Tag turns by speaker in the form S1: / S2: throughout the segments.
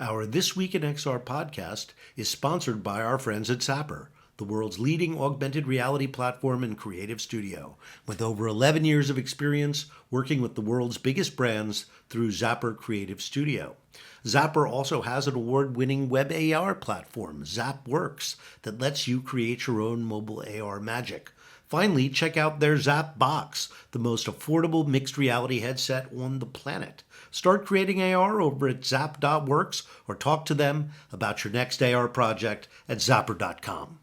S1: Our This Week in XR podcast is sponsored by our friends at Zapper, the world's leading augmented reality platform and creative studio, with over 11 years of experience working with the world's biggest brands through Zapper Creative Studio. Zapper also has an award-winning web AR platform, ZapWorks, that lets you create your own mobile AR magic. Finally, check out their Zap Box, the most affordable mixed reality headset on the planet. Start creating AR over at zap.works or talk to them about your next AR project at zapper.com.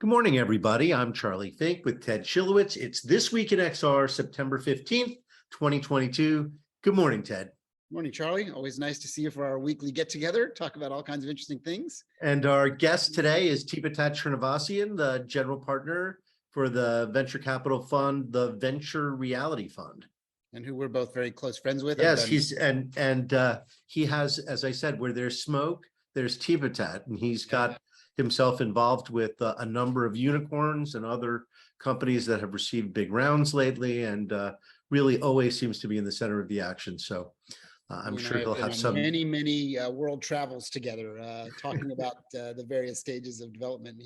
S1: Good morning, everybody. I'm Charlie Fink with Ted Schilowitz. It's This Week in XR, September 15th, 2022. Good morning, Ted.
S2: Morning, Charlie. Always nice to see you for our weekly get-together, talk about all kinds of interesting things.
S1: And our guest today is Tipatat Chernavasian, the general partner for the venture capital fund, the Venture Reality Fund.
S2: And who we're both very close friends with.
S1: Yes, he has, as I said, where there's smoke, there's Tipatat, and he's got himself involved with a number of unicorns and other companies that have received big rounds lately, and really always seems to be in the center of the action. So I'm sure he'll have some
S2: many world travels together, talking about the various stages of development.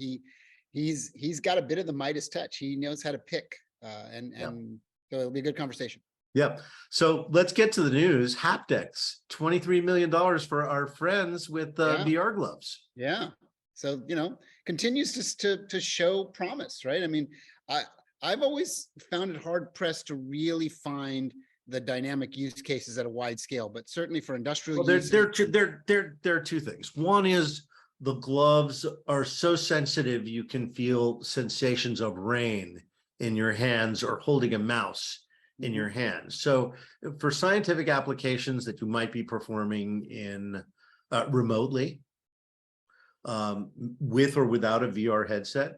S2: He's got a bit of the Midas touch. He knows how to pick, and so it'll be a good conversation.
S1: Yeah. So let's get to the news. Haptics, $23 million for our friends with VR gloves.
S2: Yeah. So, continues to show promise, right? I mean, I've always found it hard pressed to really find the dynamic use cases at a wide scale, but certainly for industrial use.
S1: There are two things. One is the gloves are so sensitive, you can feel sensations of rain in your hands or holding a mouse in your hands. So for scientific applications that you might be performing in remotely, with or without a VR headset,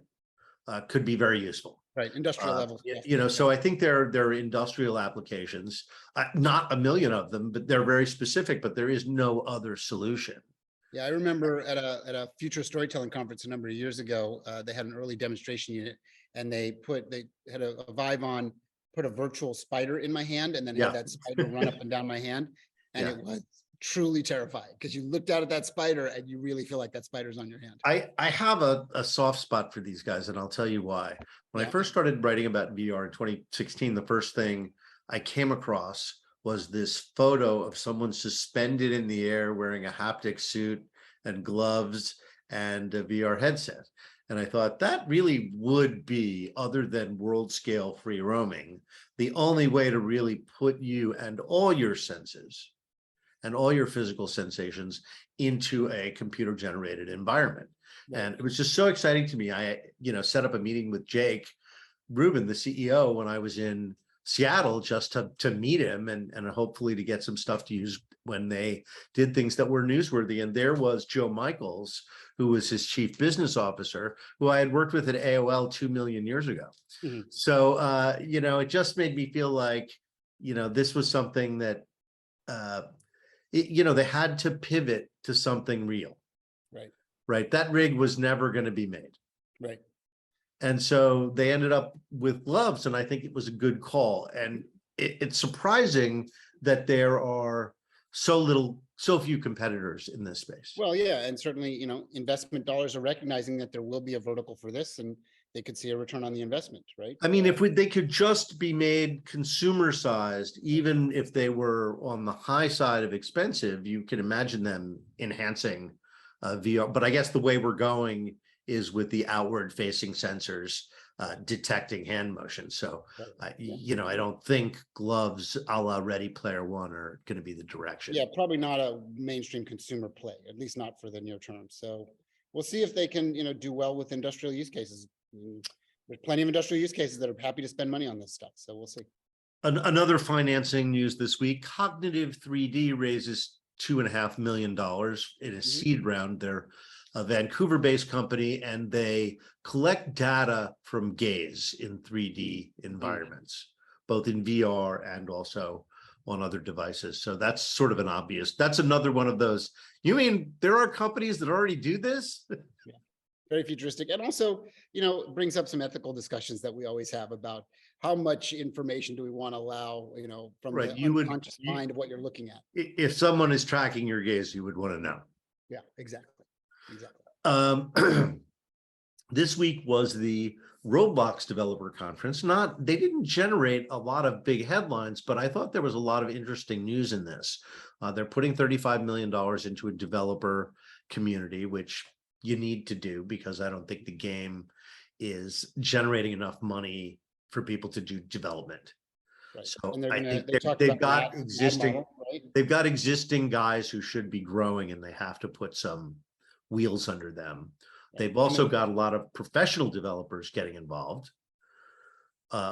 S1: could be very useful.
S2: Right, industrial level.
S1: So I think there are industrial applications, not a million of them, but they're very specific, but there is no other solution.
S2: Yeah, I remember at a future storytelling conference a number of years ago, they had an early demonstration unit, and they had a Vive on, put a virtual spider in my hand, and then had that spider run up and down my hand, and it was truly terrifying because you looked out at that spider and you really feel like that spider's on your hand.
S1: I have a soft spot for these guys, and I'll tell you why. When I first started writing about VR in 2016, the first thing I came across was this photo of someone suspended in the air wearing a haptic suit and gloves and a VR headset. And I thought that really would be, other than world scale free roaming, the only way to really put you and all your senses and all your physical sensations into a computer generated environment. And it was just so exciting to me. I, set up a meeting with Jake Rubin, the CEO, when I was in Seattle, just to meet him and hopefully to get some stuff to use when they did things that were newsworthy. And there was Joe Michaels, who was his chief business officer, who I had worked with at AOL 2 million years ago. Mm-hmm. So, it just made me feel like, this was something that, they had to pivot to something real. Right. That rig was never going to be made.
S2: Right.
S1: And so they ended up with gloves, and I think it was a good call. And it's surprising that there are so few competitors in this space.
S2: Well, yeah, and certainly, investment dollars are recognizing that there will be a vertical for this, and they could see a return on the investment, right?
S1: I mean, if they could just be made consumer sized, even if they were on the high side of expensive, you can imagine them enhancing VR. But I guess the way we're going is with the outward facing sensors detecting hand motion. So, I don't think gloves a la Ready Player One are going to be the direction.
S2: Yeah, probably not a mainstream consumer play, at least not for the near term. So we'll see if they can, do well with industrial use cases. There's plenty of industrial use cases that are happy to spend money on this stuff. So we'll see.
S1: Another financing news this week, Cognitive 3D raises $2.5 million in a seed round. They're a Vancouver-based company, and they collect data from gaze in 3D environments, both in VR and also on other devices. So that's sort of that's another one of those. You mean there are companies that already do this?
S2: Very futuristic, and also, brings up some ethical discussions that we always have about how much information do we want to allow, you know, from
S1: Right.
S2: the
S1: You would,
S2: unconscious mind of what you're looking at?
S1: if someone is tracking your gaze, you would want to know.
S2: Yeah, exactly. Exactly.
S1: This week was the Roblox developer conference. They didn't generate a lot of big headlines, but I thought there was a lot of interesting news in this. They're putting $35 million into a developer community, which you need to do because I don't think the game is generating enough money for people to do development.
S2: Right.
S1: So
S2: And
S1: I think
S2: they've got
S1: existing guys who should be growing, and they have to put some wheels under them. They've also got a lot of professional developers getting involved,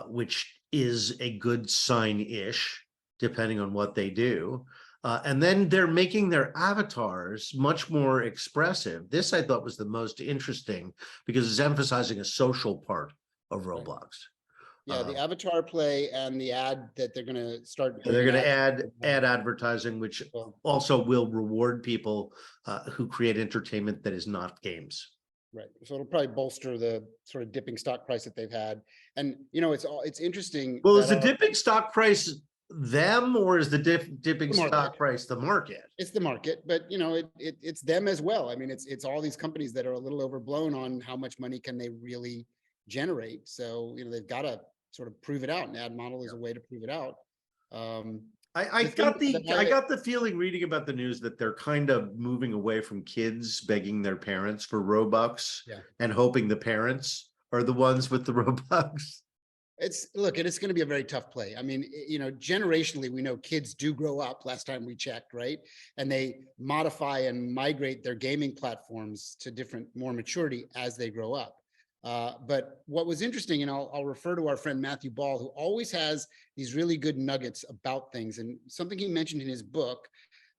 S1: which is a good sign-ish, depending on what they do. And then they're making their avatars much more expressive. This I thought was the most interesting because it's emphasizing a social part of Roblox.
S2: Yeah, the avatar play and the ad that they're going to start.
S1: They're going to add advertising, which also will reward people who create entertainment that is not games.
S2: Right. So it'll probably bolster the sort of dipping stock price that they've had. And, you know, it's interesting.
S1: Well, is the dipping stock price them, or is the dipping stock price the market?
S2: It's the market, but you know, it's them as well. I mean, it's all these companies that are a little overblown on how much money can they really generate. So, you know, they've got to sort of prove it out. An ad model is a way to prove it out.
S1: I got the feeling reading about the news that they're kind of moving away from kids begging their parents for Robux and hoping the parents are the ones with the Robux.
S2: It's going to be a very tough play. I mean, you know, generationally, we know kids do grow up last time we checked, right? And they modify and migrate their gaming platforms to different, more maturity as they grow up. But what was interesting, and I'll refer to our friend Matthew Ball, who always has these really good nuggets about things. And something he mentioned in his book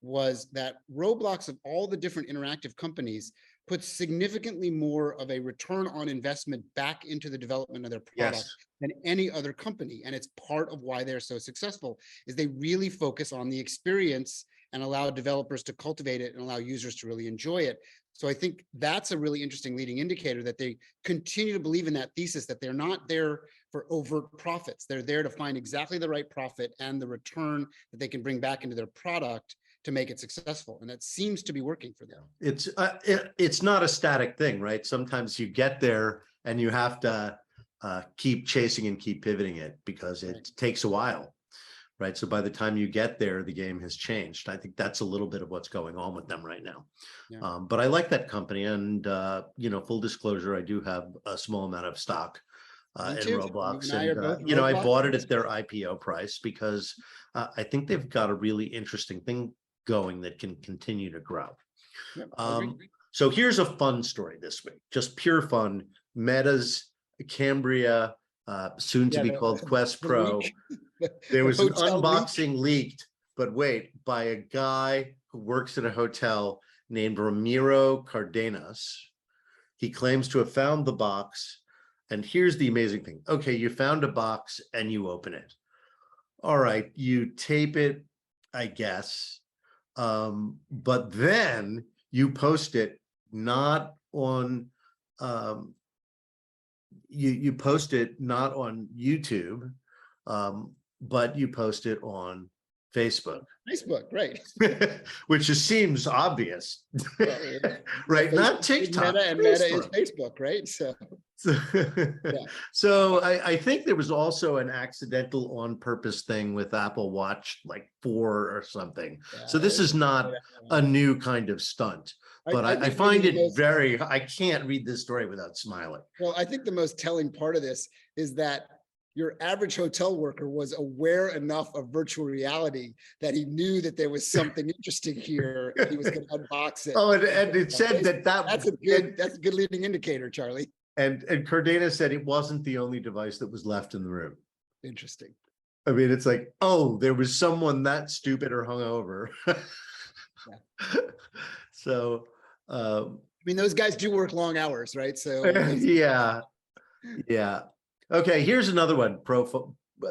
S2: was that Roblox, of all the different interactive companies, puts significantly more of a return on investment back into the development of their product than any other company. And it's part of why they're so successful, is they really focus on the experience and allow developers to cultivate it and allow users to really enjoy it. So I think that's a really interesting leading indicator that they continue to believe in that thesis, that they're not there for overt profits. They're there to find exactly the right profit and the return that they can bring back into their product to make it successful. And that seems to be working for them.
S1: It's not a static thing, right? Sometimes you get there and you have to keep chasing and keep pivoting it because it takes a while. Right. So by the time you get there, the game has changed. I think that's a little bit of what's going on with them right now. Yeah. But I like that company. And, you know, full disclosure, I do have a small amount of stock in Roblox. And, you know, I bought it at their IPO price because I think they've got a really interesting thing going that can continue to grow. Yep, so here's a fun story this week, just pure fun. Meta's Cambria, soon to be called Quest Pro. There was an unboxing leaked, but wait, by a guy who works at a hotel named Ramiro Cardenas. He claims to have found the box. And here's the amazing thing. Okay, you found a box and you open it. All right, you tape it, I guess. But then you post it not on you post it not on YouTube, but you post it on Facebook.
S2: Right.
S1: Which just seems obvious. Well, yeah. Right, not TikTok.
S2: Meta is Facebook, right?
S1: So I think there was also an accidental on purpose thing with Apple Watch like 4 or something. So this is not a new kind of stunt. But I find it very, I can't read this story without smiling.
S2: Well, I think the most telling part of this is that your average hotel worker was aware enough of virtual reality that he knew that there was something interesting here and he was going to unbox it.
S1: Oh, and it said
S2: that's a good leading indicator, Charlie.
S1: And Cardenas said it wasn't the only device that was left in the room.
S2: Interesting.
S1: I mean, it's like, oh, there was someone that stupid or hungover. So,
S2: I mean, those guys do work long hours, right? So
S1: yeah. Okay, here's another one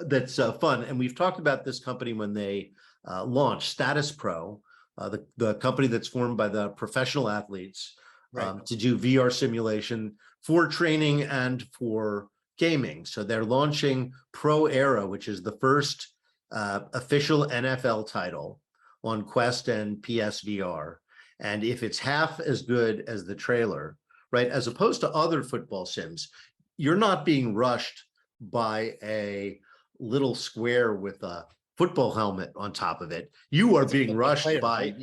S1: that's fun, and we've talked about this company when they launched Status Pro, the company that's formed by the professional athletes to do VR simulation for training and for gaming. So they're launching Pro Era, which is the first official NFL title on Quest and PSVR. And if it's half as good as the trailer, right, as opposed to other football sims, you're not being rushed by a little square with a football helmet on top of it. You are being rushed by,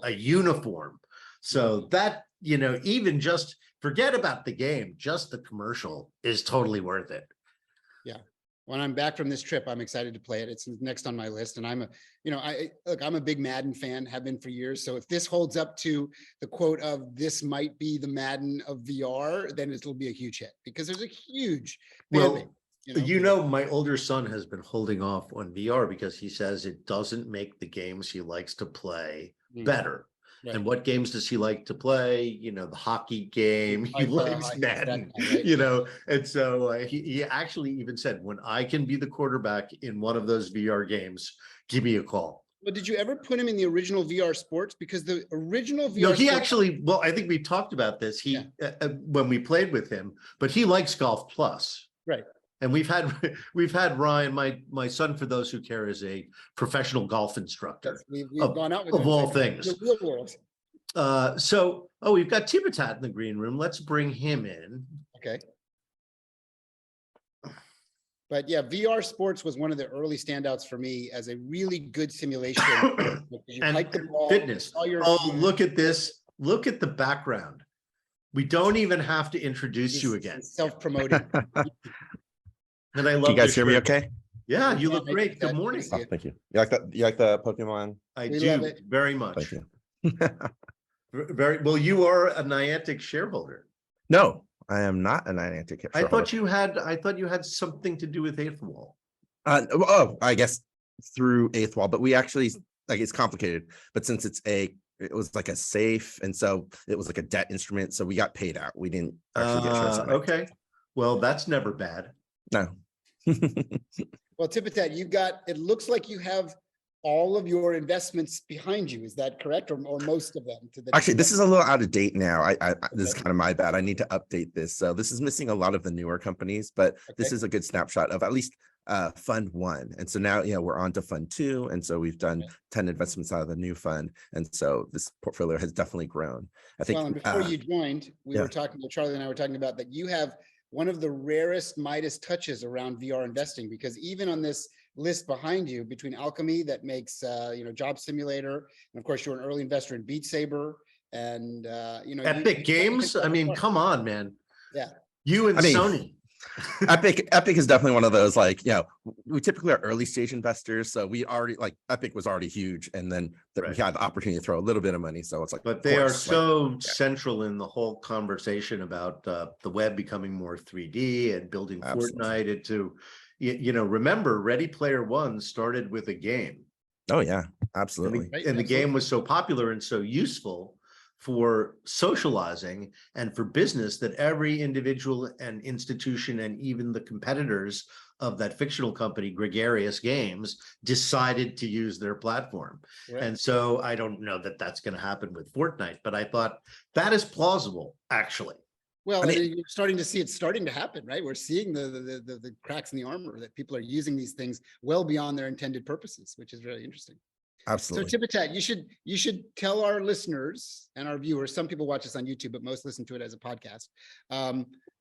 S1: a uniform. So that, even just forget about the game, just the commercial is totally worth it.
S2: Yeah. When I'm back from this trip, I'm excited to play it. It's next on my list. And I'm I'm a big Madden fan, have been for years. So if this holds up to the quote of this might be the Madden of VR, then it'll be a huge hit because there's a huge fan base.
S1: My older son has been holding off on VR because he says it doesn't make the games he likes to play better. Right. And what games does he like to play? The hockey game. He likes Madden, right? And so he actually even said, when I can be the quarterback in one of those VR games, give me a call.
S2: Well, did you ever put him in the original VR Sports? Because the original VR
S1: I think we talked about this. When we played with him, but he likes Golf Plus.
S2: Right.
S1: And we've had Ryan, my son, for those who care, is a professional golf instructor.
S2: We've gone out with
S1: of all things.
S2: The real world.
S1: We've got Tipatat in the green room. Let's bring him in.
S2: Okay. But yeah, VR Sports was one of the early standouts for me as a really good simulation.
S1: And the ball, fitness. Look at this. Look at the background. We don't even have to introduce you again.
S2: Self-promoting.
S1: And I love.
S3: Can you guys hear me okay?
S1: Yeah, you look great. Good morning.
S3: Oh, thank you. You like that? You like the Pokemon?
S1: I do very much.
S3: Thank you.
S1: Very well. You are a Niantic shareholder.
S3: No, I am not a Niantic shareholder.
S1: I thought you had something to do with Eighth Wall.
S3: I guess through Eighth Wall, but we actually it's complicated. But since it was like a safe, and so it was like a debt instrument, so we got paid out. We didn't actually get shares.
S1: Okay, well, that's never bad.
S3: No.
S2: Well, Tipatat, it looks like you have all of your investments behind you. Is that correct? Or most of them?
S3: Actually, this is a little out of date now. This is kind of my bad. I need to update this. So this is missing a lot of the newer companies, but this is a good snapshot of at least fund 1. And so now, we're on to fund 2. And so we've done 10 investments out of the new fund. And so this portfolio has definitely grown. I think.
S2: Well, and before you joined, Charlie and I were talking about that you have one of the rarest Midas touches around VR investing, because even on this list behind you, between Alchemy that makes Job Simulator, and of course you're an early investor in Beat Saber, and
S1: Epic Games. I mean, come on, man.
S2: Yeah.
S1: You and Sony.
S3: Epic is definitely one of those, we typically are early stage investors, so we already Epic was already huge, and then we had the opportunity to throw a little bit of money, so it's
S1: but they are so central in the whole conversation about the web becoming more 3D and building Fortnite into, remember Ready Player One started with a game.
S3: Oh yeah, absolutely.
S1: And the game was so popular and so useful for socializing and for business that every individual and institution and even the competitors of that fictional company, Gregarious Games, decided to use their platform. Right. And so I don't know that that's going to happen with Fortnite, but I thought that is plausible, actually.
S2: Well, you're starting to see it's starting to happen, right? We're seeing the cracks in the armor that people are using these things well beyond their intended purposes, which is really interesting.
S3: Absolutely.
S2: So Tipatat, you should tell our listeners and our viewers, some people watch us on YouTube, but most listen to it as a podcast.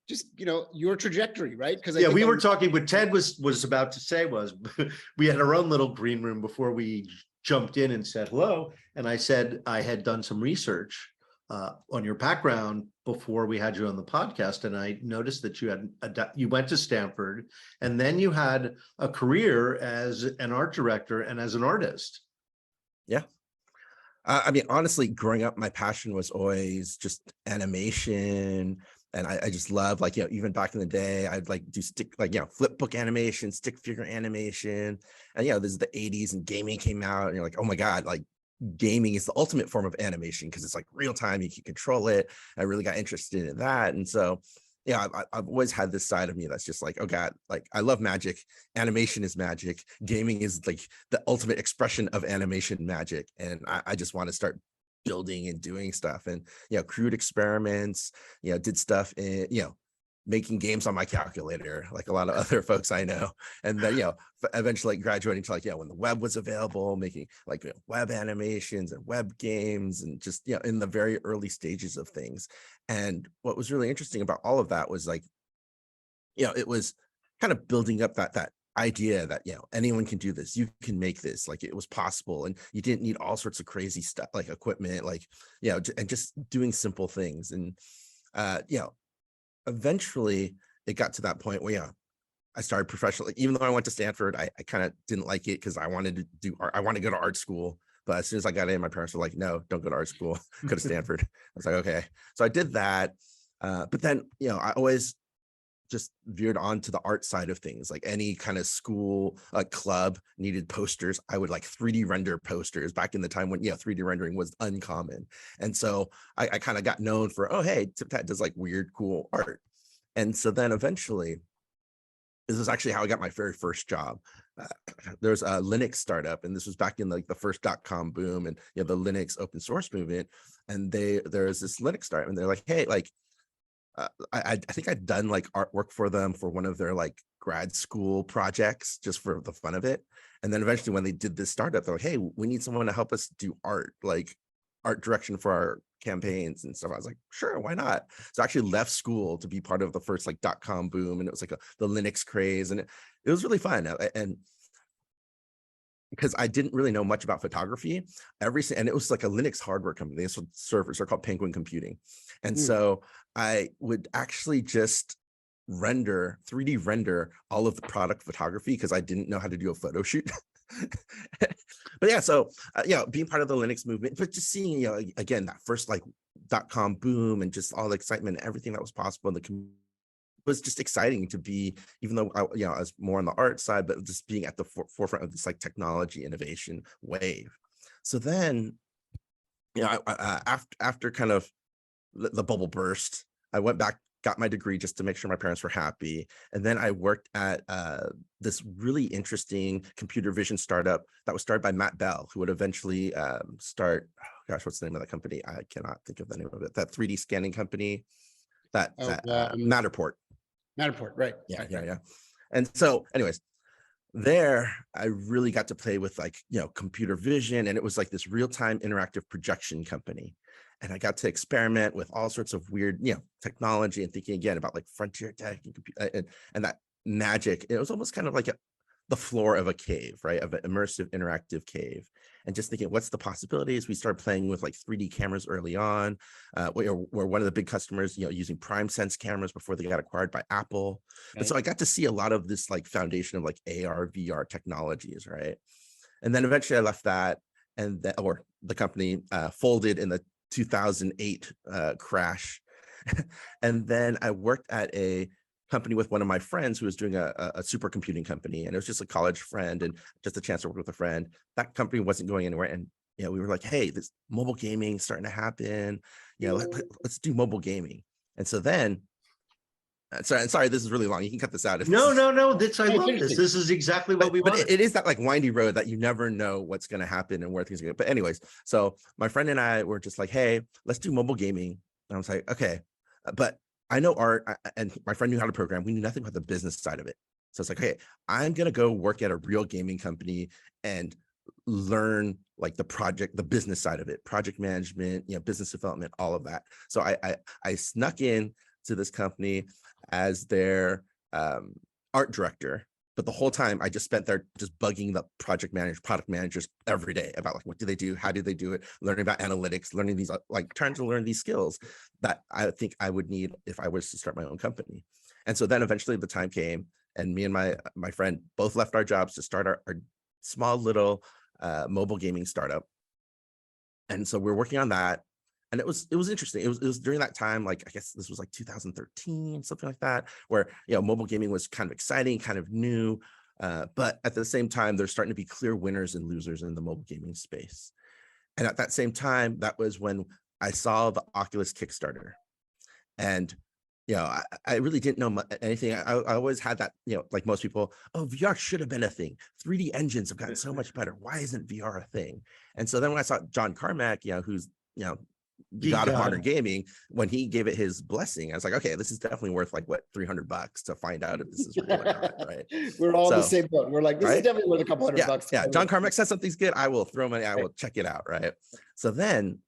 S2: Just, your trajectory, right? Because
S1: we were talking, what Ted was about to say was we had our own little green room before we jumped in and said hello. And I said I had done some research on your background before we had you on the podcast. And I noticed that you went to Stanford, and then you had a career as an art director and as an artist.
S3: Yeah. Honestly, growing up, my passion was always just animation. And I just love, even back in the day, I'd do flip book animation, stick figure animation. And, this is the 80s and gaming came out, and you're like, oh my God, gaming is the ultimate form of animation because it's real time, you can control it. I really got interested in that. And so, I've always had this side of me that's just oh God, I love magic. Animation is magic. Gaming is the ultimate expression of animation magic. And I just want to start building and doing stuff, and crude experiments, did stuff in making games on my calculator, like a lot of other folks I know. And then, eventually graduating to like, when the web was available, making like web animations and web games and just, in the very early stages of things. And what was really interesting about all of that was like, it was kind of building up that idea that, anyone can do this, you can make this, like it was possible. And you didn't need all sorts of crazy stuff, like equipment, like, and just doing simple things. And, eventually it got to that point where, I started professionally, even though I went to Stanford, I kind of didn't like it because I wanted to do art. I wanted to go to art school. But as soon as I got in, my parents were like, no, don't go to art school, go to Stanford. I was like, okay. So I did that. But then, I always just veered on to the art side of things. Like any kind of school club needed posters, I would like 3D render posters back in the time when 3D rendering was uncommon. And so I kind of got known for, oh hey, Tipatat does like weird cool art. And so then eventually, this is actually how I got my very first job. There's a Linux startup, and this was back in like the first .com boom and the Linux open source movement. And there's this Linux startup, and they're like, hey, like I think I'd done like artwork for them for one of their like grad school projects just for the fun of it. And then eventually when they did this startup, they're like, hey, we need someone to help us do art, like art direction for our campaigns and stuff. I was like, sure, why not? So I actually left school to be part of the first like .com boom, and it was like the Linux craze, and it was really fun. And because I didn't really know much about photography, and it was like a Linux hardware company. They sold servers, they're called Penguin Computing. And so I would actually just 3D render all of the product photography because I didn't know how to do a photo shoot. But yeah, so being part of the Linux movement, but just seeing again that first like .com boom and just all the excitement, everything that was possible in the community was just exciting to be, even though I was more on the art side, but just being at the forefront of this like technology innovation wave. So then, after kind of the bubble burst, I went back, got my degree just to make sure my parents were happy. And then I worked at this really interesting computer vision startup that was started by Matt Bell, who would eventually start, gosh, what's the name of that company? I cannot think of the name of it. That 3D scanning company, Matterport.
S2: Matterport, right.
S3: Yeah. And so anyways, there I really got to play with like, computer vision, and it was like this real-time interactive projection company. And I got to experiment with all sorts of weird, technology, and thinking again about like frontier tech and that magic. It was almost kind of like the floor of a cave, right? Of an immersive, interactive cave. And just thinking, what's the possibilities? We started playing with like 3D cameras early on. We're one of the big customers, using PrimeSense cameras before they got acquired by Apple. Right. And so I got to see a lot of this like foundation of like AR, VR technologies, right? And then eventually I left that, and the company folded in the 2008 crash. And then I worked at a company with one of my friends who was doing a supercomputing company, and it was just a college friend and just a chance to work with a friend. That company wasn't going anywhere, and we were like, hey, this mobile gaming starting to happen, let's do mobile gaming. And so then sorry, this is really long, you can cut this out.
S1: No, I love this. This is exactly what we wanted.
S3: But it is that like windy road that you never know what's going to happen and where things are going. But anyways, so my friend and I were just like, hey, let's do mobile gaming. And I was like, okay, but I know art, and my friend knew how to program. We knew nothing about the business side of it. So it's like, hey, I'm going to go work at a real gaming company and learn like the business side of it, project management, business development, all of that. So I snuck in to this company as their art director. But the whole time I just spent there just bugging the product managers every day about like, what do they do? How do they do it? Learning about analytics, learning these, like trying to learn these skills that I think I would need if I was to start my own company. And so then eventually the time came, and me and my friend both left our jobs to start our small little mobile gaming startup. And so we're working on that. And it was interesting. It was during that time, like I guess this was like 2013, something like that, where mobile gaming was kind of exciting, kind of new, but at the same time, there's starting to be clear winners and losers in the mobile gaming space. And at that same time, that was when I saw the Oculus Kickstarter, and I really didn't know anything. I always had that, like most people, oh, VR should have been a thing. 3D engines have gotten so much better. Why isn't VR a thing? And so then when I saw John Carmack, who's the god of modern
S1: God.
S3: gaming, when he gave it his blessing, I was like, okay, this is definitely worth like what, $300 to find out if this is real or not, right?
S2: We're all in the
S3: So,
S2: same boat. We're like, this is
S3: right?
S2: definitely worth a couple hundred bucks.
S3: Yeah. John Carmack says something's good, I will throw money, I
S2: Right.
S3: will check it out, right? So then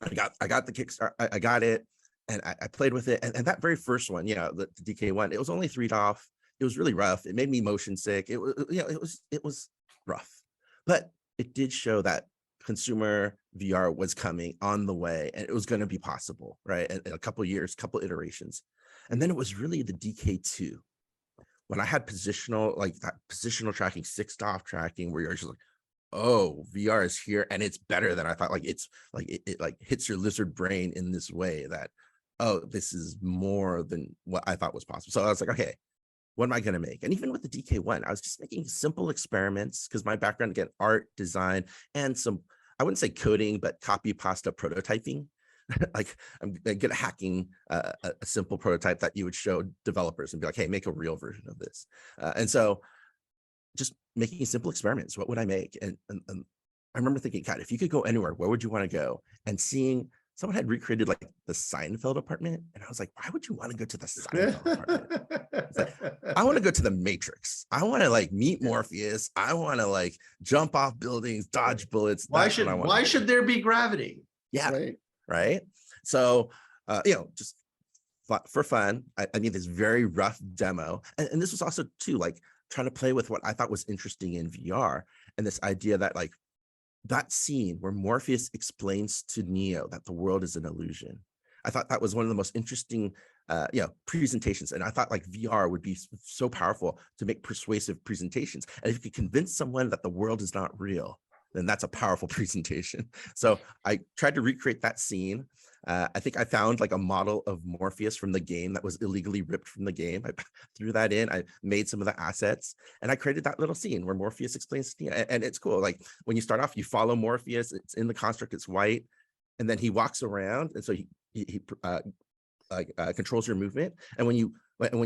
S3: I got the Kickstarter, I got it, and I played with it, and that very first one, you know, the DK one, it was only $3. It was really rough. It made me motion sick. It was, you know, it was rough, but it did show that consumer VR was coming on the way, and it was going to be possible, right? In a couple of years, couple iterations, and then it was really the DK2 when I had positional, like that positional tracking, 6-DoF tracking, where you're just like, oh, VR is here and it's better than I thought. Like it's like it like hits your lizard brain in this way that, oh, this is more than what I thought was possible. So I was like, okay, what am I going to make? And even with the DK1, I was just making simple experiments because my background, again, art, design, and some, I wouldn't say coding, but copy pasta prototyping. Like I'm good at hacking a simple prototype that you would show developers and be like, hey, make a real version of this. And so just making simple experiments. What would I make? And I remember thinking, God, if you could go anywhere, where would you want to go? And seeing someone had recreated like the Seinfeld apartment. And I was like, why would you want to go to the Seinfeld apartment? It's like, I want to go to the Matrix. I want to like meet Morpheus. I want to like jump off buildings, dodge bullets.
S1: Why
S3: That's what I want to do.
S1: should there be gravity?
S3: Yeah.
S2: Right.
S3: So, you know, just for fun, I made this very rough demo. And this was also too, like trying to play with what I thought was interesting in VR. And this idea that like that scene where Morpheus explains to Neo that the world is an illusion. I thought that was one of the most interesting, you know, presentations. And I thought like VR would be so powerful to make persuasive presentations. And if you could convince someone that the world is not real, then that's a powerful presentation. So I tried to recreate that scene. I think I found like a model of Morpheus from the game that was illegally ripped from the game. I threw that in, I made some of the assets, and I created that little scene where Morpheus explains to Neo. And it's cool. Like when you start off, you follow Morpheus, it's in the construct, it's white, and then he walks around. And so he controls your movement. And when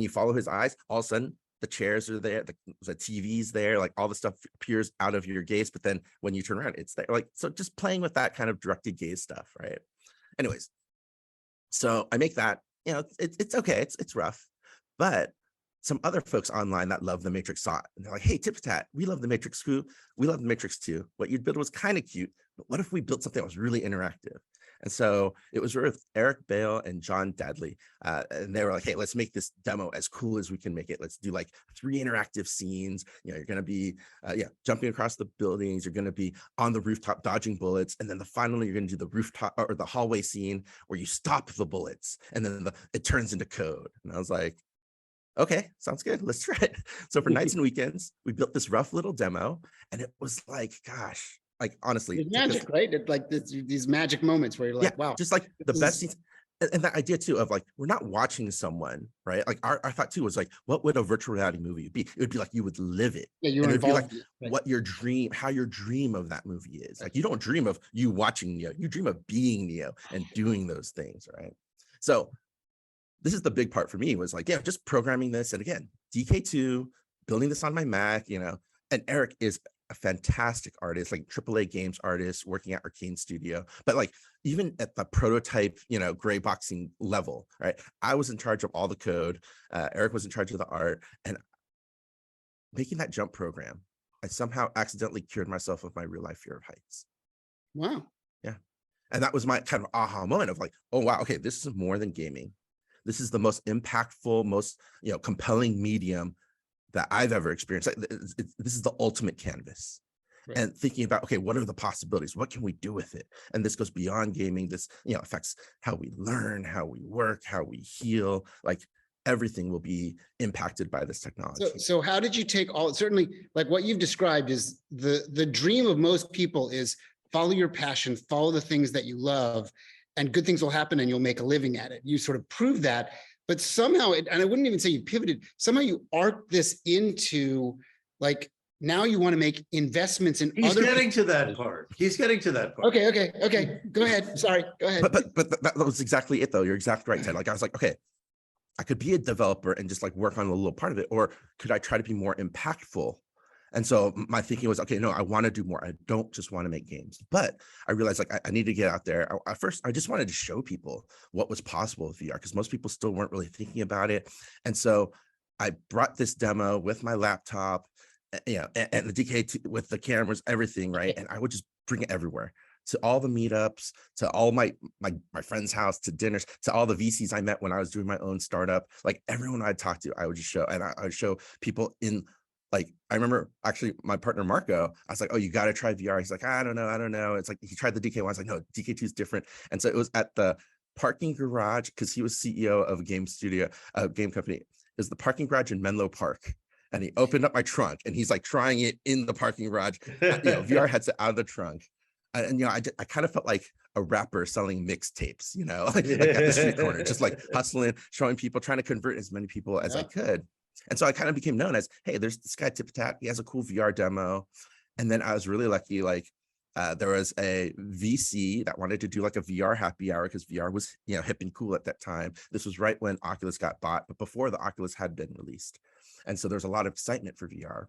S3: you follow his eyes, all of a sudden, the chairs are there, the TV's there, like all the stuff appears out of your gaze. But then when you turn around, it's there. Like, so just playing with that kind of directed gaze stuff, right? Anyways, so I make that, you know, it's okay, it's rough, but some other folks online that love the Matrix saw it, and they're like, hey, Tipatat, we love the Matrix 2, we love the Matrix 2. What you built was kind of cute, but what if we built something that was really interactive? And so it was with Eric Bale and John Dadley. And they were like, hey, let's make this demo as cool as we can make it. Let's do like 3 interactive scenes. You know, you're going to be jumping across the buildings. You're going to be on the rooftop dodging bullets. And then finally, you're going to do the rooftop or the hallway scene where you stop the bullets. And then it turns into code. And I was like, okay, sounds good. Let's try it. So for nights and weekends, we built this rough little demo. And it was like, gosh, like honestly,
S2: It's magic, right? It's like these magic moments where you're like, wow,
S3: just like the best scenes. And that idea too of like, we're not watching someone, right? Like our thought too was like, what would a virtual reality movie be? It would be like you would live it.
S2: Yeah, you
S3: and
S2: were
S3: it'd be like
S2: right.
S3: what your dream, how your dream of that movie is. Like you don't dream of you watching Neo, you dream of being Neo and doing those things, right? So this is the big part for me was like, yeah, just programming this. And again, DK2, building this on my Mac, you know, and Eric is a fantastic artist, like AAA games artist working at Arcane Studio. But like even at the prototype, you know, gray boxing level, right? I was in charge of all the code. Eric was in charge of the art, and making that jump program, I somehow accidentally cured myself of my real life fear of heights.
S2: Wow.
S3: Yeah. And that was my kind of aha moment of like, oh, wow, okay, this is more than gaming. This is the most impactful, most, you know, compelling medium that I've ever experienced. This is the ultimate canvas. Right. And thinking about, okay, what are the possibilities? What can we do with it? And this goes beyond gaming. This, you know, affects how we learn, how we work, how we heal. Like everything will be impacted by this technology.
S2: So how did you take all, certainly like what you've described is the dream of most people is follow your passion, follow the things that you love, and good things will happen and you'll make a living at it. You sort of prove that. But somehow, and I wouldn't even say you pivoted, somehow you arc this into like, now you want to make investments in
S1: He's
S2: other
S1: getting to that part. He's getting to that part.
S2: Okay. Go ahead. Sorry, go ahead.
S3: But that was exactly it though. You're exactly right, Ted. Like I was like, okay, I could be a developer and just like work on a little part of it, or could I try to be more impactful And so my thinking was, okay, no, I want to do more. I don't just want to make games. But I realized like I need to get out there. At first, I just wanted to show people what was possible with VR because most people still weren't really thinking about it. And so I brought this demo with my laptop, and the DK with the cameras, everything, right? And I would just bring it everywhere, to all the meetups, to all my friend's house, to dinners, to all the VCs I met when I was doing my own startup. Like everyone I'd talk to, I would just show, and I would show people in. Like, I remember actually my partner, Marco, I was like, oh, you got to try VR. He's like, I don't know. It's like, he tried the DK one. I was like, no, DK2 is different. And so it was at the parking garage, because he was CEO of a game studio, a game company. It was the parking garage in Menlo Park. And he opened up my trunk and he's like trying it in the parking garage, VR headset out of the trunk. And I kind of felt like a rapper selling mixtapes, like at the street corner, just like hustling, showing people, trying to convert as many people as I could. And so I kind of became known as, hey, there's this guy Tipatat, he has a cool VR demo. And then I was really lucky, like there was a VC that wanted to do like a VR happy hour because VR was hip and cool at that time. This was right when Oculus got bought, but before the Oculus had been released. And so there's a lot of excitement for VR.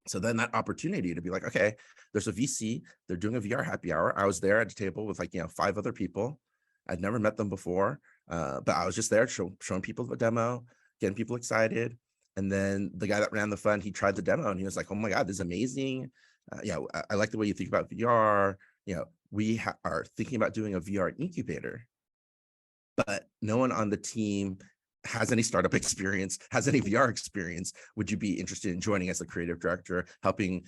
S3: So then that opportunity to be like, okay, there's a VC, they're doing a VR happy hour. I was there at the table with like 5 other people. I'd never met them before, but I was just there showing people the demo, getting people excited. And then the guy that ran the fund, he tried the demo and he was like, oh my God, this is amazing. I like the way you think about VR. We are thinking about doing a VR incubator, but no one on the team has any startup experience, has any VR experience. Would you be interested in joining as a creative director, helping,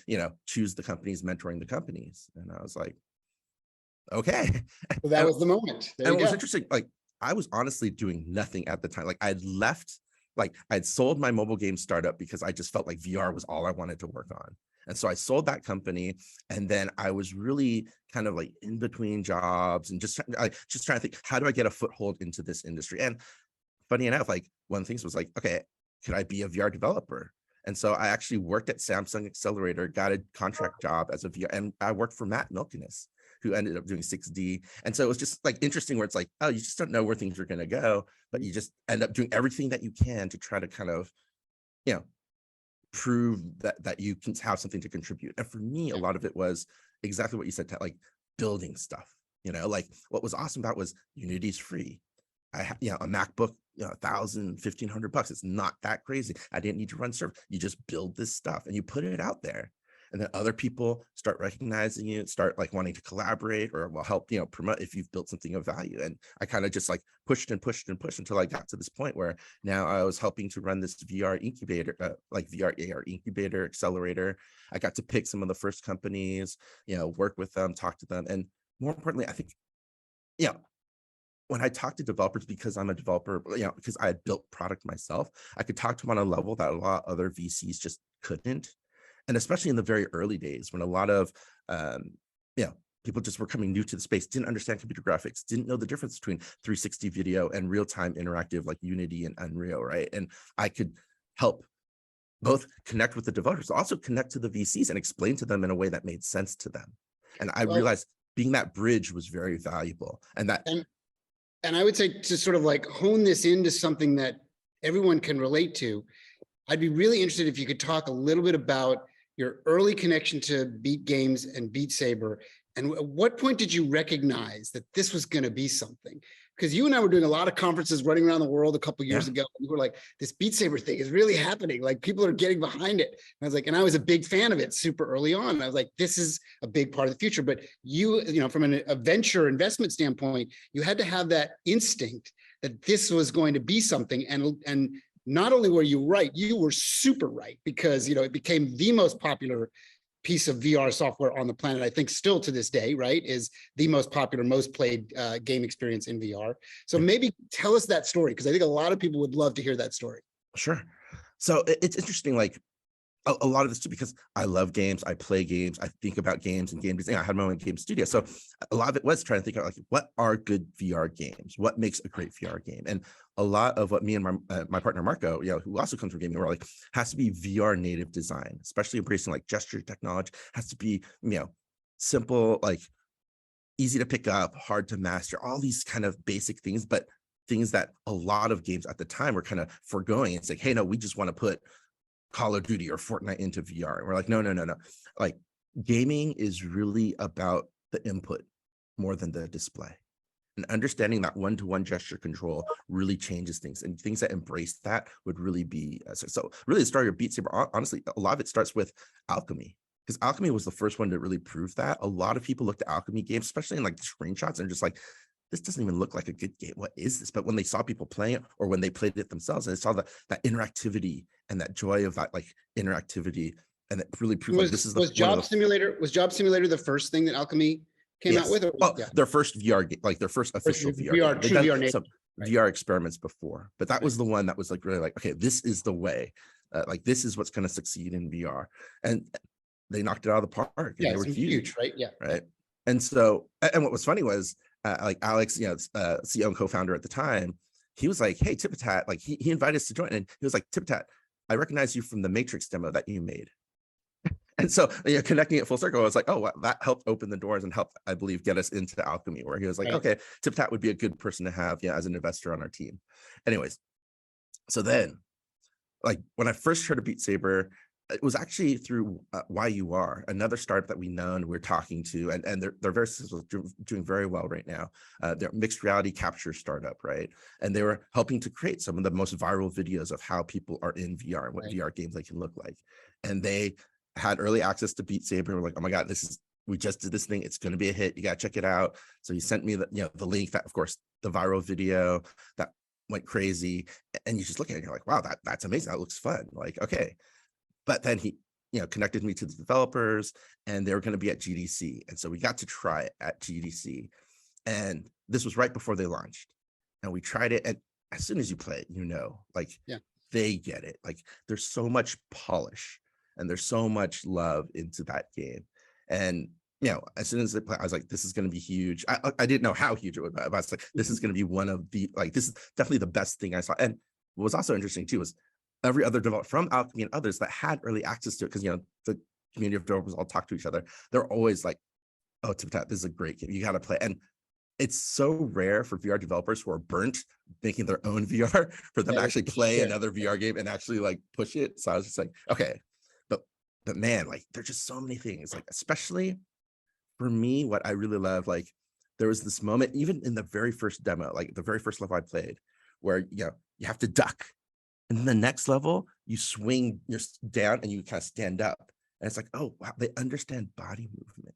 S3: choose the companies, mentoring the companies? And I was like, okay.
S2: So that was the moment.
S3: And what was interesting, like I was honestly doing nothing at the time. Like I'd left, like I'd sold my mobile game startup because I just felt like VR was all I wanted to work on. And so I sold that company. And then I was really kind of like in between jobs and just trying to think, how do I get a foothold into this industry? And funny enough, like one of the things was like, okay, could I be a VR developer? And so I actually worked at Samsung Accelerator, got a contract job as a VR, and I worked for Matt Milkiness, who ended up doing 6D. And so it was just like interesting where it's like, oh, you just don't know where things are going to go, but you just end up doing everything that you can to try to kind of, prove that you can have something to contribute. And for me, a lot of it was exactly what you said, like building stuff, like what was awesome about was Unity's free. I have, a MacBook, $1,000, $1,500. It's not that crazy. I didn't need to run server. You just build this stuff and you put it out there. And then other people start recognizing you, start like wanting to collaborate or will help, promote if you've built something of value. And I kind of just like pushed until I got to this point where now I was helping to run this VR incubator, like VR AR incubator accelerator. I got to pick some of the first companies, work with them, talk to them. And more importantly, I think, when I talk to developers, because I'm a developer, because I had built product myself, I could talk to them on a level that a lot of other VCs just couldn't. And especially in the very early days when a lot of, people just were coming new to the space, didn't understand computer graphics, didn't know the difference between 360 video and real-time interactive like Unity and Unreal, right? And I could help both connect with the developers, also connect to the VCs and explain to them in a way that made sense to them. And I realized being that bridge was very valuable.
S2: And I would say to sort of like hone this into something that everyone can relate to, I'd be really interested if you could talk a little bit about your early connection to Beat Games and Beat Saber. And at what point did you recognize that this was going to be something? Because you and I were doing a lot of conferences running around the world a couple of years ago. And you were like, this Beat Saber thing is really happening. Like people are getting behind it. And I was like, and I was a big fan of it super early on. And I was like, this is a big part of the future. But you from a venture investment standpoint, you had to have that instinct that this was going to be something. And not only were you right, you were super right, because it became the most popular piece of VR software on the planet. I think still to this day, right, is the most popular, most played game experience in VR. So maybe tell us that story, because I think a lot of people would love to hear that story.
S3: Sure. So it's interesting, like a lot of this too, because I love games, I play games, I think about games and game design. I had my own game studio. So a lot of it was trying to think about like, what are good VR games? What makes a great VR game? And a lot of what me and my partner, Marco, who also comes from gaming, we're like, has to be VR native design, especially embracing like gesture technology, has to be, simple, like easy to pick up, hard to master, all these kind of basic things, but things that a lot of games at the time were kind of foregoing. It's like, hey, no, we just want to put Call of Duty or Fortnite into VR. And we're like, no. Like gaming is really about the input more than the display. And understanding that one-to-one gesture control really changes things, and things that embrace that would really be so really the story of Beat Saber, honestly, a lot of it starts with Alchemy, because Alchemy was the first one to really prove that. A lot of people looked at Alchemy games, especially in like screenshots, and just like, this doesn't even look like a good game. What is this? But when they saw people playing it, or when they played it themselves, and they saw that interactivity and that joy of that like interactivity, and it really proved like this is the
S2: was Job Simulator the first thing that Alchemy came out with? Or,
S3: well, their first VR game, like their first official VR game. They've done
S2: VR
S3: some VR experiments before, but that was the one that was like really like, okay, this is the way. Like this is what's going to succeed in VR, and they knocked it out of the park. And
S2: yeah,
S3: they were huge,
S2: right? Yeah,
S3: right. And so, and what was funny was like Alex, CEO and co-founder at the time, he was like, "Hey, Tipatat," like he invited us to join, and he was like, "Tipatat, I recognize you from the Matrix demo that you made." And so, connecting it full circle, I was like, oh, wow, that helped open the doors and helped, I believe, get us into Alchemy, where he was like, okay, Tipatat would be a good person to have, as an investor on our team. Anyways, so then, like when I first heard of Beat Saber, it was actually through YUR, another startup that we know and we're talking to, and they're very successful, doing very well right now. They're a mixed reality capture startup, right? And they were helping to create some of the most viral videos of how people are in VR and what VR gameplay can look like. And they had early access to Beat Saber. We're like, oh my God, we just did this thing. It's going to be a hit. You got to check it out. So he sent me the link, that of course, the viral video that went crazy. And you just look at it and you're like, wow, that's amazing. That looks fun. Like, okay. But then he, connected me to the developers, and they were going to be at GDC. And so we got to try it at GDC. And this was right before they launched. And we tried it. And as soon as you play it, like they get it. Like there's so much polish. And there's so much love into that game. And, as soon as they play, I was like, this is going to be huge. I didn't know how huge it would be, but I was like, this is going to be one of the, like, this is definitely the best thing I saw. And what was also interesting too, was every other developer from Alchemy and others that had early access to it, because, the community of developers all talk to each other. They're always like, oh, Tipatat, this is a great game. You got to play. And it's so rare for VR developers who are burnt making their own VR for them to actually play another VR game and actually like push it. So I was just like, okay. But man, like there's just so many things, like especially for me, what I really love, like there was this moment, even in the very first demo, like the very first level I played, where you have to duck. And then the next level, you swing down and you kind of stand up. And it's like, oh, wow, they understand body movement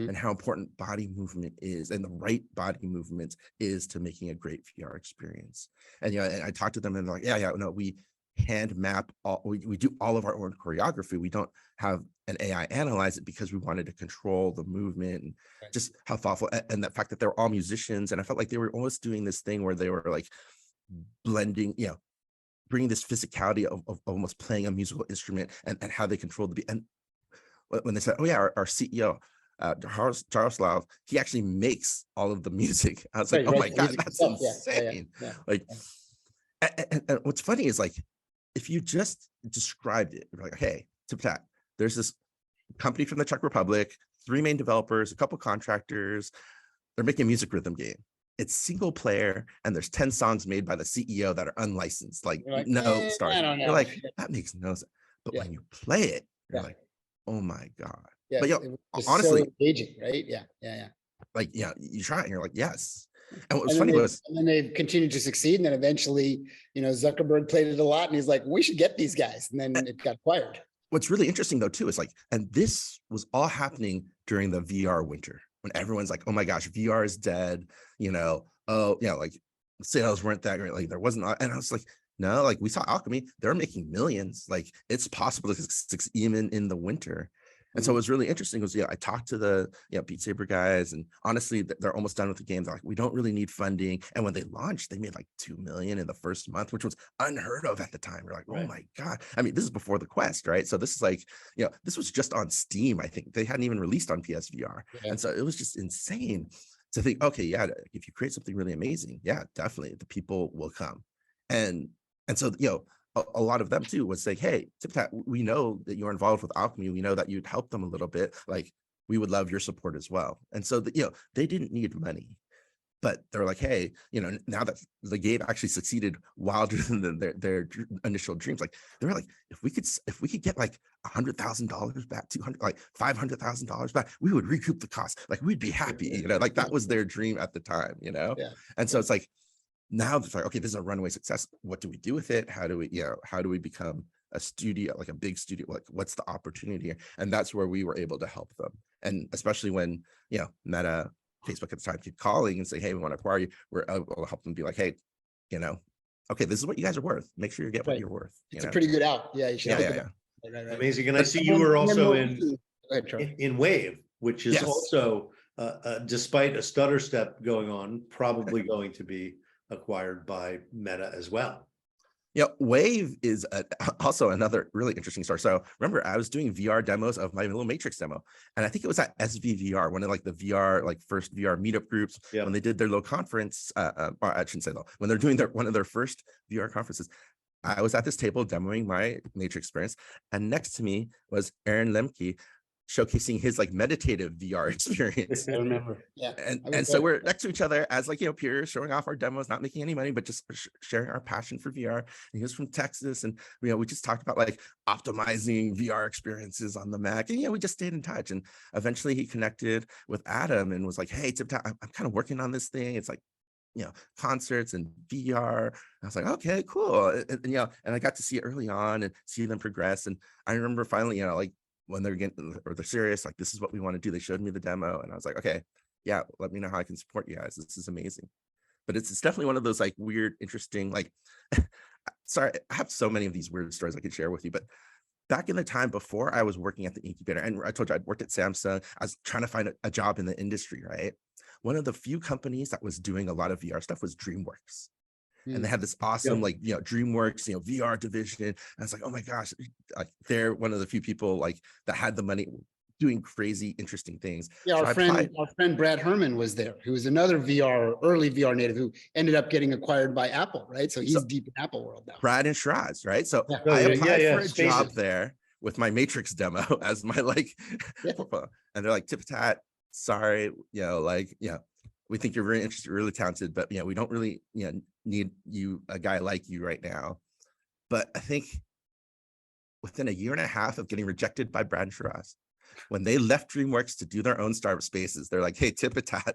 S3: and how important body movement is, and the right body movement is to making a great VR experience. And, and I talked to them and they're like, no, we hand map we do all of our own choreography. We don't have an AI analyze it, because we wanted to control the movement and just how thoughtful, and the fact that they're all musicians. And I felt like they were almost doing this thing where they were like blending, bringing this physicality of almost playing a musical instrument, and how they control the beat. And when they said, oh yeah, our CEO, Jaroslav, he actually makes all of the music. I was like, oh my God, that's insane. Like, and what's funny is like, if you just described it, you're like, hey, Tipatat, there's this company from the Czech Republic, 3 main developers, a couple contractors, they're making a music rhythm game. It's single player, and there's 10 songs made by the CEO that are unlicensed, like no stars. You're like, that makes no sense. But when you play it, you're like, oh my God.
S2: Yeah,
S3: but honestly,
S2: so engaging, right? Yeah.
S3: Like, you try it and you're like, yes. And what was funny was,
S2: and then they've continued to succeed. And then eventually, Zuckerberg played it a lot, and he's like, we should get these guys. And then it got acquired.
S3: What's really interesting though, too, is like, and this was all happening during the VR winter, when everyone's like, oh my gosh, VR is dead, like sales weren't that great. Like there wasn't, and I was like, no, like we saw Alchemy, they're making millions. Like it's possible to succeed even in the winter. And so what was really interesting was, I talked to the Beat Saber guys, and honestly, they're almost done with the game. They're like, we don't really need funding. And when they launched, they made like 2 million in the first month, which was unheard of at the time. We're like, oh my God. I mean, this is before the Quest, right? So this is like, this was just on Steam. I think they hadn't even released on PSVR. And so it was just insane to think, okay, if you create something really amazing, definitely the people will come. And so, a lot of them too was saying, hey, Tipatat, we know that you're involved with Alchemy. We know that you'd help them a little bit. Like, we would love your support as well. And so, they didn't need money. But they're like, hey, now that the game actually succeeded wilder than their initial dreams, like they were like, if we could get like $100,000 back, 200, like $500,000 back, we would recoup the cost. Like we'd be happy, like that was their dream at the time,
S2: Yeah.
S3: And so it's like, now it's like, okay, this is a runaway success. What do we do with it? How do we become a studio, like a big studio? Like what's the opportunity here? And that's where we were able to help them. And especially when, Meta, Facebook at the time keep calling and say, hey, we want to acquire you. We're able to help them be like, hey, okay, this is what you guys are worth. Make sure you get what you're worth.
S2: It's a pretty good out. Yeah, you should.
S3: Yeah.
S2: Right.
S1: Amazing. And I see you were also
S2: Go ahead, Charlie.
S1: in Wave, which is
S3: Yes.
S1: also, despite a stutter step going on, probably going to be acquired by Meta as well.
S3: Yeah, Wave is also another really interesting story. So remember, I was doing VR demos of my little Matrix demo, and I think it was at SVVR, one of like the VR, like first VR meetup groups, when they did their little conference. Or I shouldn't say though, when they're doing one of their first VR conferences. I was at this table demoing my Matrix experience, and next to me was Aaron Lemke, showcasing his like meditative VR experience.
S2: I remember. Yeah.
S3: And so we're next to each other as like, peers, showing off our demos, not making any money, but just sharing our passion for VR. And he was from Texas. And, we just talked about like optimizing VR experiences on the Mac. And, we just stayed in touch. And eventually he connected with Adam and was like, hey, Tipatat, I'm kind of working on this thing. It's like, concerts and VR. I was like, okay, cool. And I got to see it early on and see them progress. And I remember finally, like, when they're serious, like, this is what we want to do. They showed me the demo and I was like, okay, yeah, let me know how I can support you guys. This is amazing. But it's definitely one of those like weird, interesting, like, sorry, I have so many of these weird stories I could share with you, but back in the time before I was working at the incubator, and I told you I'd worked at Samsung, I was trying to find a job in the industry, right? One of the few companies that was doing a lot of VR stuff was DreamWorks. And they had this awesome, like, DreamWorks, VR division. And I was like, oh my gosh, like they're one of the few people like that had the money doing crazy, interesting things.
S2: Yeah,
S3: So
S2: our friend Brad Herman was there, who was another early VR native who ended up getting acquired by Apple, right? So he's deep in Apple world now.
S3: Brad and Shiraz, right? So
S2: Yeah.
S3: I applied for a job there with my Matrix demo as my and they're like, Tipatat, sorry, we think you're very interested, really talented, but we don't really need a guy like you right now. But I think within a year and a half of getting rejected by Brad and Shiraz, when they left DreamWorks to do their own startup spaces, they're like, hey, Tipatat,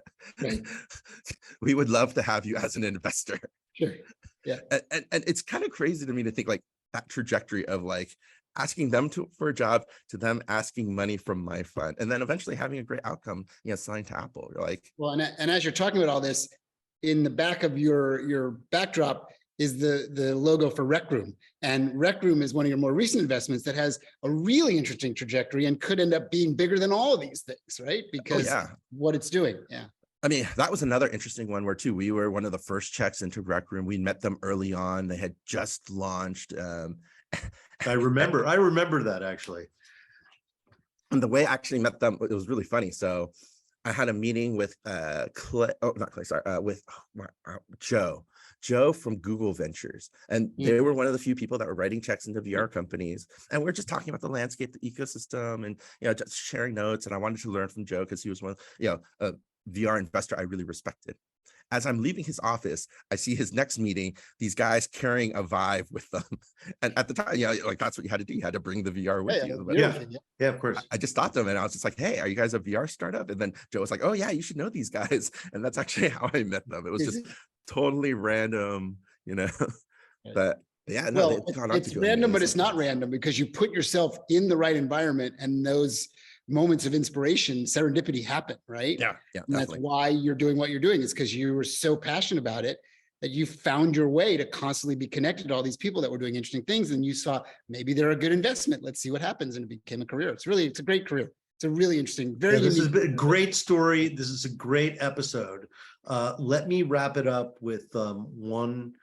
S3: we would love to have you as an investor.
S2: Sure. Yeah.
S3: And it's kind of crazy to me to think like that trajectory of like asking them for a job to them asking money from my fund, and then eventually having a great outcome, selling to Apple. You're like,
S2: well, and as you're talking about all this, in the back of your backdrop is the logo for Rec Room, and Rec Room is one of your more recent investments that has a really interesting trajectory and could end up being bigger than all of these things, right? Because what it's doing. Yeah.
S3: I mean, that was another interesting one where we were one of the first checks into Rec Room. We met them early on. They had just launched.
S1: I remember that actually.
S3: And the way I actually met them, it was really funny. So I had a meeting with Joe from Google Ventures. And they were one of the few people that were writing checks into VR companies. And we're just talking about the landscape, the ecosystem, and just sharing notes. And I wanted to learn from Joe because he was one of, a VR investor I really respected. As I'm leaving his office, I see his next meeting, these guys carrying a Vive with them. And at the time, like that's what you had to do. You had to bring the VR with you.
S1: Yeah, of course.
S3: I just stopped them and I was just like, hey, are you guys a VR startup? And then Joe was like, oh yeah, you should know these guys. And that's actually how I met them. It was just totally random, but yeah, no,
S2: well, it's random, but it's not random because you put yourself in the right environment and those moments of inspiration, serendipity happen, right?
S3: Yeah.
S2: And that's why you're doing what you're doing, is because you were so passionate about it that you found your way to constantly be connected to all these people that were doing interesting things. And you saw maybe they're a good investment. Let's see what happens. And it became a career. It's a great career. It's a really interesting,
S1: this has been a great story. This is a great episode. Let me wrap it up with one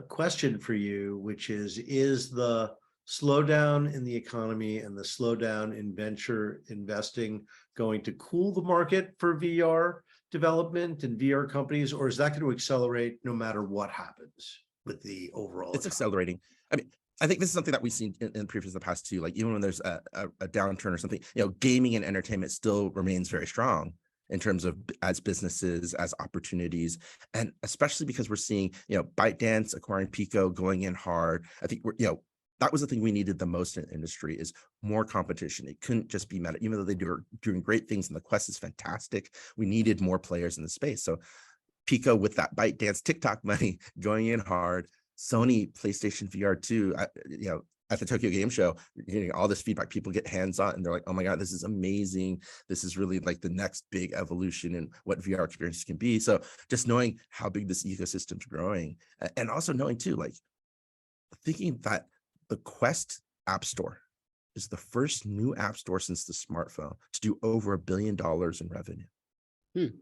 S1: question for you, which is the slowdown in the economy and the slowdown in venture investing going to cool the market for VR development and VR companies, or is that going to accelerate no matter what happens with the overall?
S3: It's accelerating. I mean, I think this is something that we've seen in previous the past too. Like even when there's a downturn or something, gaming and entertainment still remains very strong. in terms of as businesses, as opportunities, and especially because we're seeing, ByteDance acquiring Pico, going in hard. I think that was the thing we needed the most in the industry, is more competition. It couldn't just be Meta, even though they're doing great things and the Quest is fantastic. We needed more players in the space. So Pico with that ByteDance TikTok money going in hard, Sony PlayStation VR 2, at the Tokyo Game Show, you're getting all this feedback. People get hands-on and they're like, oh my God, this is amazing. This is really like the next big evolution in what VR experiences can be. So just knowing how big this ecosystem's growing, and also knowing too, like thinking that the Quest App Store is the first new app store since the smartphone to do over $1 billion in revenue.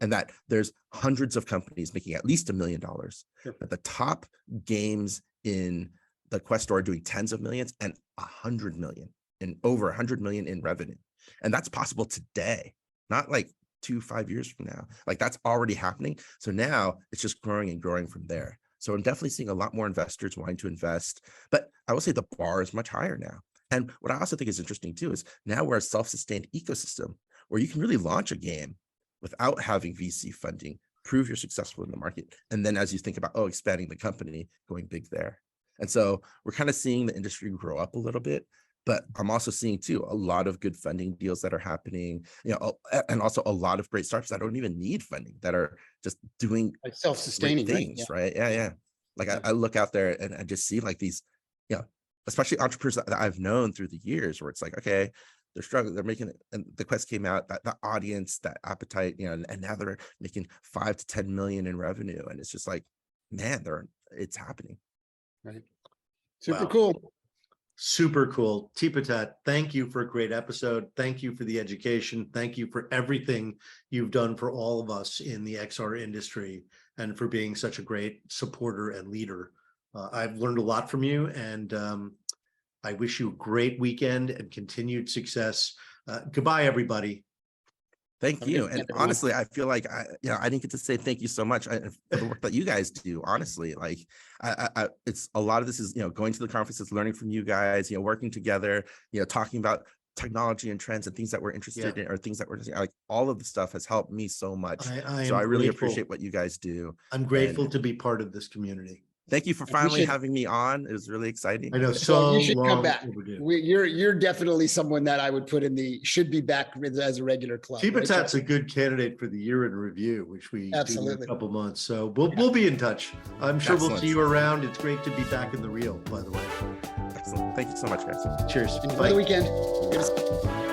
S3: And that there's hundreds of companies making at least $1 million.
S2: Sure.
S3: That the top games in the Quest Store are doing tens of millions and 100 million, and over 100 million in revenue. And that's possible today, not like 2-5 years from now. Like that's already happening. So now it's just growing and growing from there. So I'm definitely seeing a lot more investors wanting to invest, but I will say the bar is much higher now. And what I also think is interesting too, is now we're a self-sustained ecosystem where you can really launch a game without having VC funding, prove you're successful in the market. And then as you think about, expanding the company, going big there. And so we're kind of seeing the industry grow up a little bit, but I'm also seeing too, a lot of good funding deals that are happening, and also a lot of great startups that don't even need funding, that are just doing
S2: Like self-sustaining
S3: things, right? Yeah. Like I look out there and I just see like these, especially entrepreneurs that I've known through the years, where it's like, okay, they're struggling, they're making it, and the Quest came out, that the audience, that appetite, and now they're making 5 to 10 million in revenue. And it's just like, man, it's happening.
S2: Right. Super
S1: Wow.
S2: cool.
S1: Super cool. Tipatat, thank you for a great episode. Thank you for the education. Thank you for everything you've done for all of us in the XR industry, and for being such a great supporter and leader. I've learned a lot from you, and I wish you a great weekend and continued success. Goodbye, everybody.
S3: Thank you. And honestly, I feel like I didn't get to say thank you so much for the work that you guys do. Honestly, like it's a lot of this is, going to the conferences, learning from you guys, working together, talking about technology and trends and things that we're interested in, or things that we're like, all of the stuff has helped me so much. So I really appreciate what you guys do.
S1: I'm grateful to be part of this community.
S3: Thank you for finally having me on. It was really exciting.
S1: I know,
S2: So you should come back.
S1: Overdue.
S2: You're definitely someone that I would put in the should be back as a regular club.
S1: Tipatat's a good candidate for the year in review, which we do in a couple months. So we'll be in touch. I'm sure we'll see you around. It's great to be back in the reel, by the way.
S3: Excellent. Thank you so much, guys.
S1: Cheers.
S2: Enjoy the weekend.